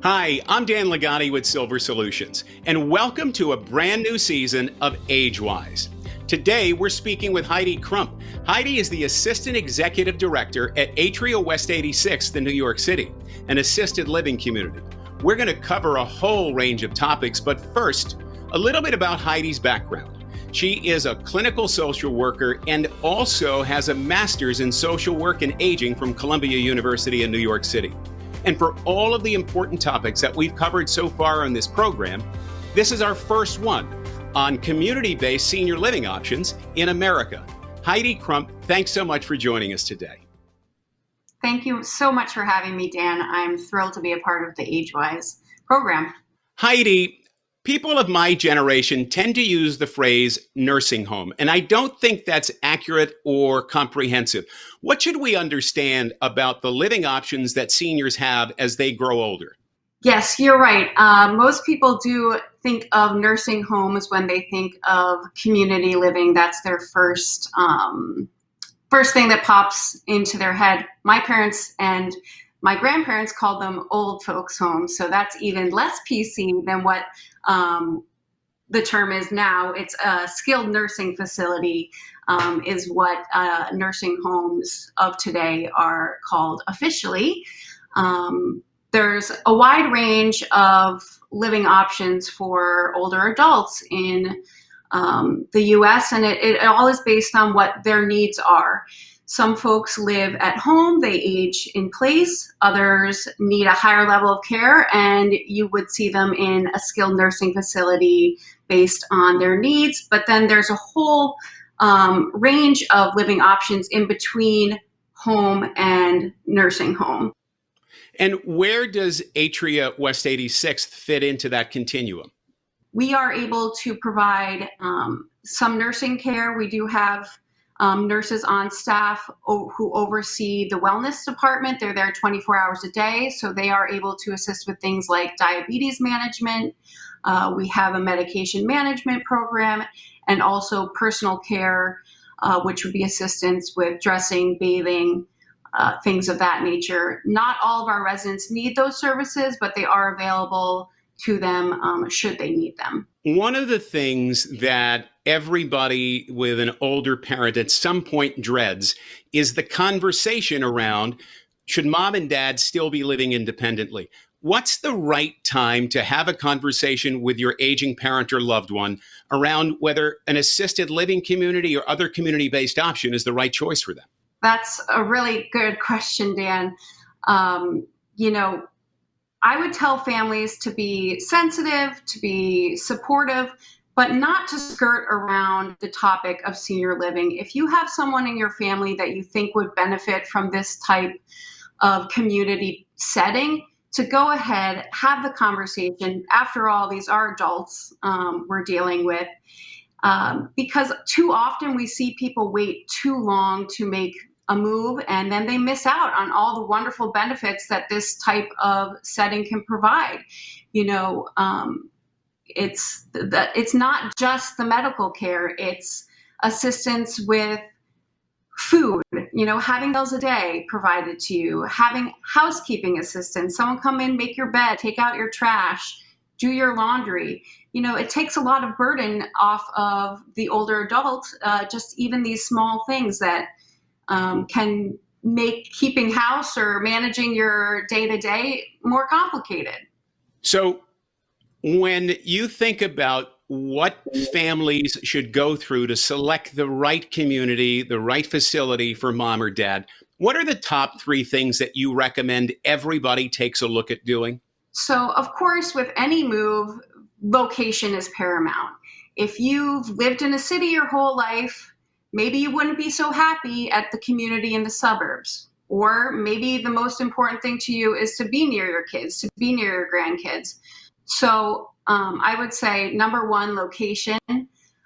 Hi, I'm Dan Lagani with Silver Solutions, and welcome to a brand new season of AgeWise. Today, we're speaking with Heidi Krump. Heidi is the Assistant Executive Director at Atria West 86th in New York City, an assisted living community. We're going to cover a whole range of topics, but first, a little bit about Heidi's background. She is a clinical social worker and also has a master's in social work and aging from Columbia University in New York City. And for all of the important topics that we've covered so far on this program, this is our first one on community-based senior living options in America. Heidi Krump, thanks so much for joining us today. Thank you so much for having me, Dan. I'm thrilled to be a part of the AgeWise program. Heidi, people of my generation tend to use the phrase nursing home, and I don't think that's accurate or comprehensive. What should we understand about the living options that seniors have as they grow older? Yes, you're right. Most people do think of nursing homes when they think of community living. That's their first thing that pops into their head. My parents and my grandparents called them old folks homes, so that's even less PC than what the term is now. It's a skilled nursing facility is what nursing homes of today are called officially. There's a wide range of living options for older adults in the U.S., and it all is based on what their needs are. Some folks live at home, they age in place. Others need a higher level of care, and you would see them in a skilled nursing facility based on their needs. But then there's a whole range of living options in between home and nursing home. And where does Atria West 86th fit into that continuum? We are able to provide some nursing care. We do have nurses on staff who oversee the wellness department. They're there 24 hours a day, so they are able to assist with things like diabetes management. We have a medication management program and also personal care, which would be assistance with dressing, bathing, things of that nature. Not all of our residents need those services, but they are available to them should they need them. One of the things that everybody with an older parent at some point dreads is the conversation around, should mom and dad still be living independently? What's the right time to have a conversation with your aging parent or loved one around whether an assisted living community or other community-based option is the right choice for them? That's a really good question, Dan. I would tell families to be sensitive, to be supportive, but not to skirt around the topic of senior living. If you have someone in your family that you think would benefit from this type of community setting, to go ahead, have the conversation. After all, these are adults we're dealing with. Because too often we see people wait too long to make a move, and then they miss out on all the wonderful benefits that this type of setting can provide. It's not just the medical care, it's assistance with food, having meals a day provided to you, having housekeeping assistance, someone come in, make your bed, take out your trash, do your laundry. It takes a lot of burden off of the older adult, just even these small things that can make keeping house or managing your day-to-day more complicated. So when you think about what families should go through to select the right community, the right facility for mom or dad, what are the top 3 things that you recommend everybody takes a look at doing? So, of course, with any move, location is paramount. If you've lived in a city your whole life, maybe you wouldn't be so happy at the community in the suburbs. Or maybe the most important thing to you is to be near your kids, to be near your grandkids. So I would say, number 1, location.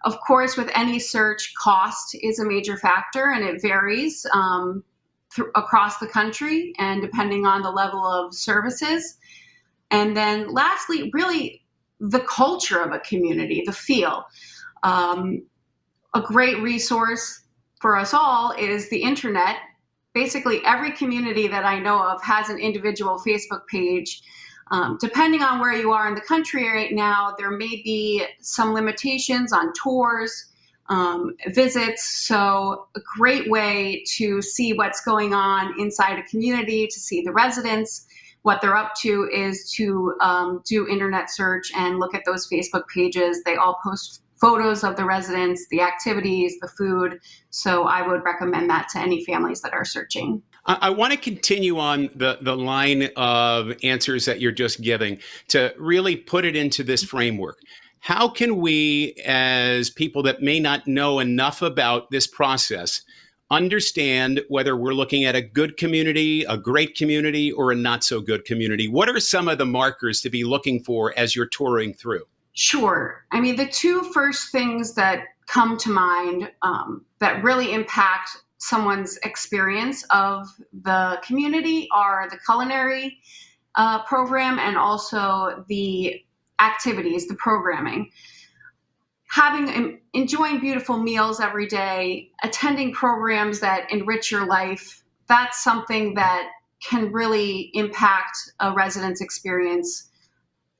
Of course, with any search, cost is a major factor, and it varies across the country and depending on the level of services. And then lastly, really the culture of a community, the feel. A great resource for us all is the internet. Basically, every community that I know of has an individual Facebook page Depending on where you are in the country right now, there may be some limitations on tours, visits. So a great way to see what's going on inside a community, to see the residents, what they're up to, is to do internet search and look at those Facebook pages. They all post photos of the residents, the activities, the food. So I would recommend that to any families that are searching. I want to continue on the line of answers that you're just giving to really put it into this framework. How can we, as people that may not know enough about this process, understand whether we're looking at a good community, a great community, or a not so good community? What are some of the markers to be looking for as you're touring through? Sure. I mean, the two first things that come to mind that really impact someone's experience of the community are the culinary program and also the activities, the programming. Enjoying beautiful meals every day, attending programs that enrich your life, that's something that can really impact a resident's experience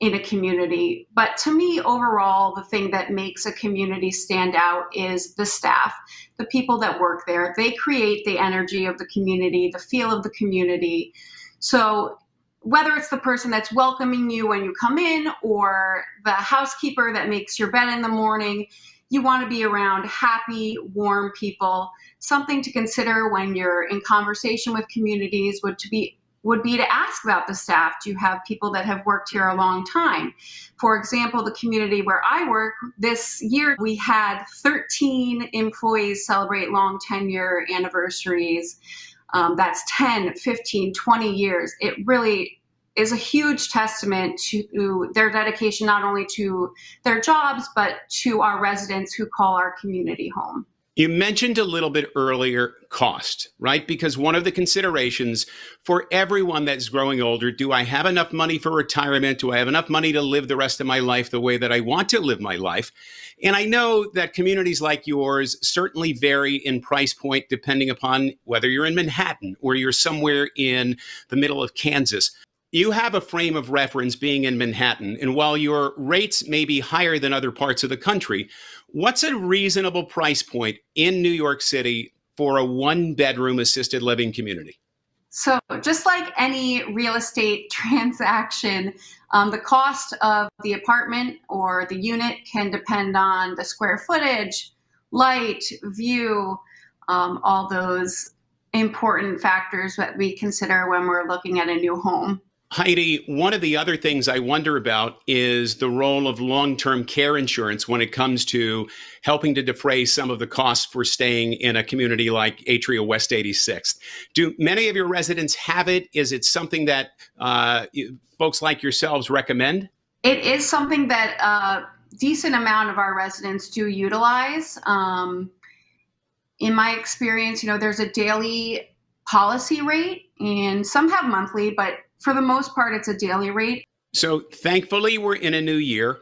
in a community. But to me, overall, the thing that makes a community stand out is the staff, the people that work there. They create the energy of the community, the feel of the community. So whether it's the person that's welcoming you when you come in or the housekeeper that makes your bed in the morning, you want to be around happy, warm people. Something to consider when you're in conversation with communities would be to ask about the staff. Do you have people that have worked here a long time? For example, the community where I work, this year we had 13 employees celebrate long tenure anniversaries. That's 10, 15, 20 years. It really is a huge testament to their dedication, not only to their jobs, but to our residents who call our community home. You mentioned a little bit earlier cost, right? Because one of the considerations for everyone that's growing older, do I have enough money for retirement? Do I have enough money to live the rest of my life the way that I want to live my life? And I know that communities like yours certainly vary in price point depending upon whether you're in Manhattan or you're somewhere in the middle of Kansas. You have a frame of reference being in Manhattan, and while your rates may be higher than other parts of the country, what's a reasonable price point in New York City for a one-bedroom assisted living community? So just like any real estate transaction, the cost of the apartment or the unit can depend on the square footage, light, view, all those important factors that we consider when we're looking at a new home. Heidi, one of the other things I wonder about is the role of long-term care insurance when it comes to helping to defray some of the costs for staying in a community like Atria West 86th. Do many of your residents have it? Is it something that folks like yourselves recommend? It is something that a decent amount of our residents do utilize. In my experience, there's a daily policy rate, and some have monthly, but for the most part, it's a daily rate. So thankfully, we're in a new year.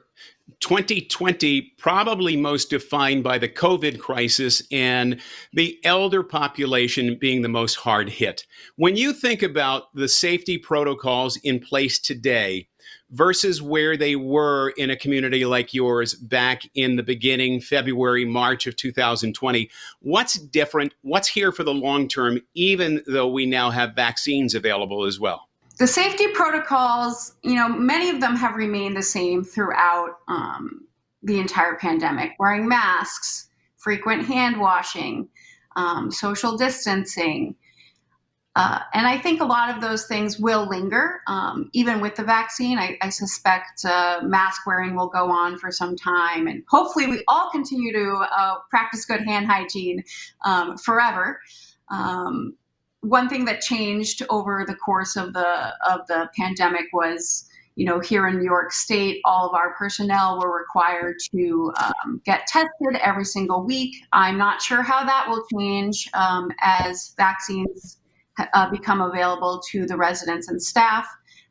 2020 probably most defined by the COVID crisis and the elder population being the most hard hit. When you think about the safety protocols in place today versus where they were in a community like yours back in the beginning, February, March of 2020, what's different? What's here for the long term, even though we now have vaccines available as well? The safety protocols, many of them have remained the same throughout the entire pandemic. Wearing masks, frequent hand washing, social distancing. And I think a lot of those things will linger, even with the vaccine. I suspect mask wearing will go on for some time. And hopefully we all continue to practice good hand hygiene forever. One thing that changed over the course of the pandemic was, here in New York State, all of our personnel were required to get tested every single week. I'm not sure how that will change as vaccines become available to the residents and staff,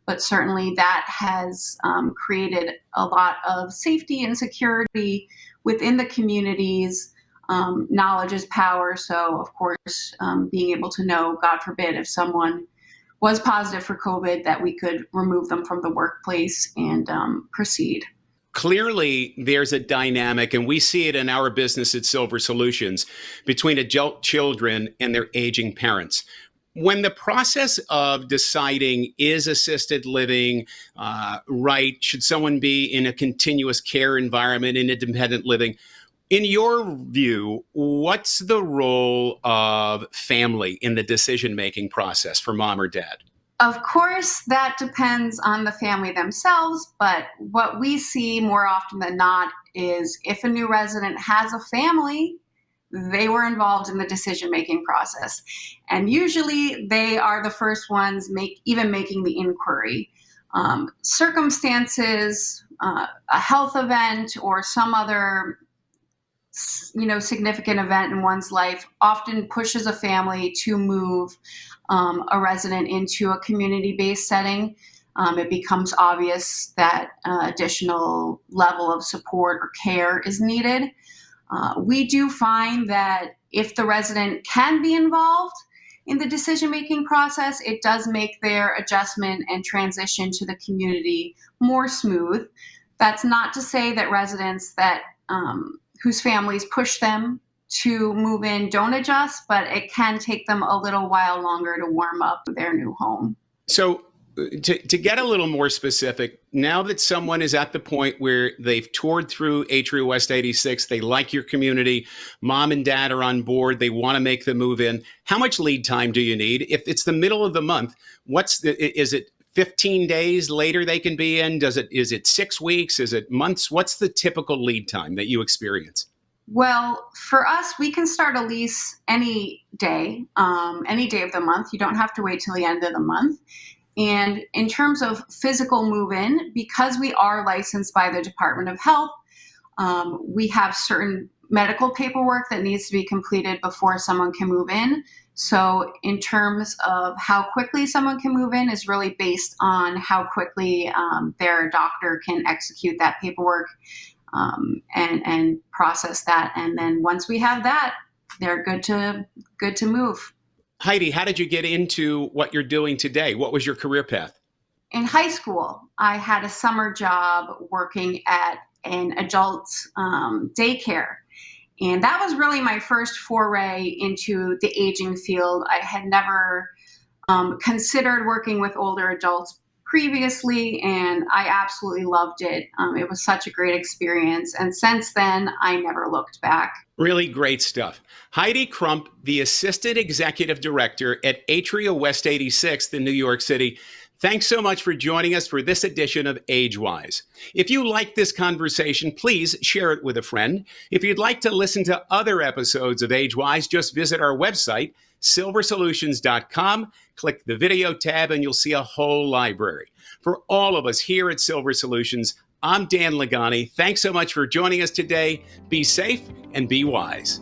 but certainly that has created a lot of safety and security within the communities. Knowledge is power. So, of course, being able to know, God forbid, if someone was positive for COVID, that we could remove them from the workplace and proceed. Clearly, there's a dynamic, and we see it in our business at Silver Solutions, between adult children and their aging parents. When the process of deciding is assisted living right, should someone be in a continuous care environment, in independent living, in your view, what's the role of family in the decision-making process for mom or dad? Of course, that depends on the family themselves, but what we see more often than not is if a new resident has a family, they were involved in the decision-making process. And usually they are the first ones making the inquiry. Circumstances, a health event, or some other significant event in one's life often pushes a family to move a resident into a community-based setting. It becomes obvious that additional level of support or care is needed. We do find that if the resident can be involved in the decision-making process, it does make their adjustment and transition to the community more smooth. That's not to say that residents that whose families push them to move in don't adjust, but it can take them a little while longer to warm up their new home. So to get a little more specific, now that someone is at the point where they've toured through Atria West 86, they like your community, mom and dad are on board, they want to make the move in, how much lead time do you need? If it's the middle of the month, is it 15 days later they can be in? Is it 6 weeks? Is it months? What's the typical lead time that you experience? Well, for us, we can start a lease any day of the month. You don't have to wait till the end of the month. And in terms of physical move-in, because we are licensed by the Department of Health, we have certain medical paperwork that needs to be completed before someone can move in. So in terms of how quickly someone can move in is really based on how quickly their doctor can execute that paperwork and process that. And then once we have that, they're good to move. Heidi, how did you get into what you're doing today? What was your career path? In high school, I had a summer job working at an adult daycare. And that was really my first foray into the aging field. I had never considered working with older adults previously, and I absolutely loved it. It was such a great experience. And since then, I never looked back. Really great stuff. Heidi Krump, the Assistant Executive Director at Atria West 86th in New York City. Thanks so much for joining us for this edition of AgeWise. If you like this conversation, please share it with a friend. If you'd like to listen to other episodes of AgeWise, just visit our website, silversolutions.com. Click the video tab and you'll see a whole library. For all of us here at Silver Solutions, I'm Dan Lagani. Thanks so much for joining us today. Be safe and be wise.